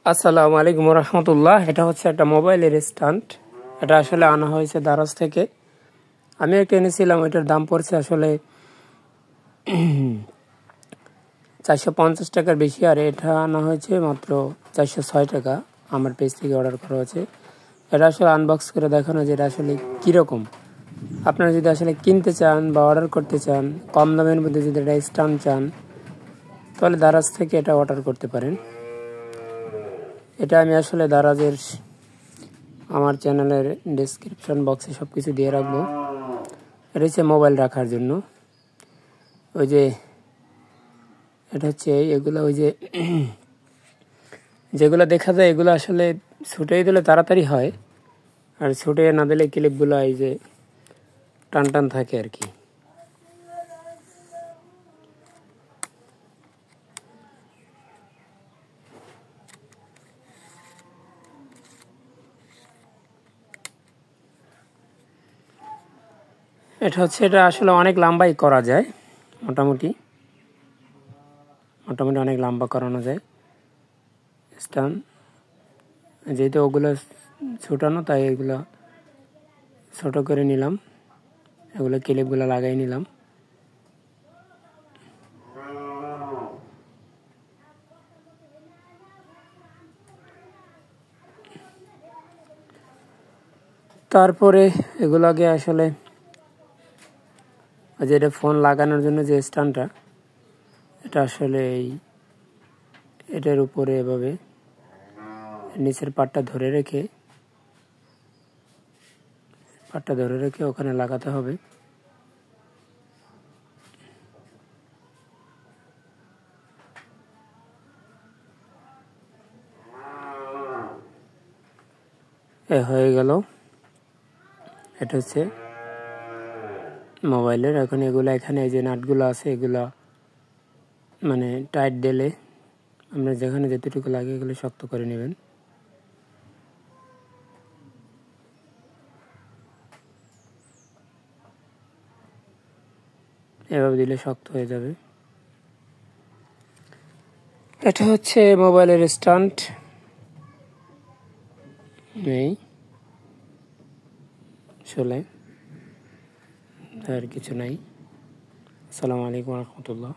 আসসালামু আলাইকুম রহমতুল্লাহ। এটা হচ্ছে একটা মোবাইলের স্ট্যান্ড। এটা আসলে আনা হয়েছে দারাজ থেকে। আমি একটা এনেছিলাম, এটার দাম পড়ছে আসলে 450 টাকার বেশি, আর এটা আনা হয়েছে মাত্র 406 টাকা। আমার পেজ থেকে অর্ডার করা হয়েছে। এটা আসলে আনবক্স করে দেখানো যে এটা আসলে কীরকম। আপনারা যদি আসলে কিনতে চান বা অর্ডার করতে চান, কম দামের মধ্যে যদি এটা স্ট্যান্ড চান, তাহলে দারাজ থেকে এটা অর্ডার করতে পারেন। এটা আমি আসলে দারাজের আমার চ্যানেলের ডেসক্রিপশন বক্সে সব কিছু দিয়ে রাখবো। এটা হচ্ছে মোবাইল রাখার জন্য। ওই যে এটা হচ্ছে এগুলো, ওই যে যেগুলো দেখা যায় এগুলো আসলে ছুটিয়ে দিলে তাড়াতাড়ি হয়, আর ছুটিয়ে না দিলে ক্লিপগুলো এই যে টান টান থাকে আর কি। এটা আসলে অনেক লম্বাই করা যায়, মোটামুটি অনেক লম্বা করানো যায় স্ট্যান্ড। যেহেতু ওগুলো ছোটানো, তাই এগুলো ছোট করে নিলাম, এগুলো ক্লিপগুলো লাগাই নিলাম। তারপরে এগুলোকে আসলে যেটা ফোন লাগানোর জন্য যে স্ট্যান্ডটা, এটা আসলে এটার উপরে এভাবে নিচের পাটটা ধরে রেখে ওখানে লাগাতে হবে। হয়ে গেল। এটা হচ্ছে মোবাইলের। এখন এখানে এই যে নাটগুলো আছে, এগুলা মানে টাইট দিলে আমরা যেখানে যেতটুকু লাগে এগুলো শক্ত করে নেবেন। এভাবে দিলে শক্ত হয়ে যাবে। এটা হচ্ছে মোবাইলের স্ট্যান্ড। নেই আসলে, আর কিছু নাই। আসসালামু আলাইকুম রহমতুল্লাহ।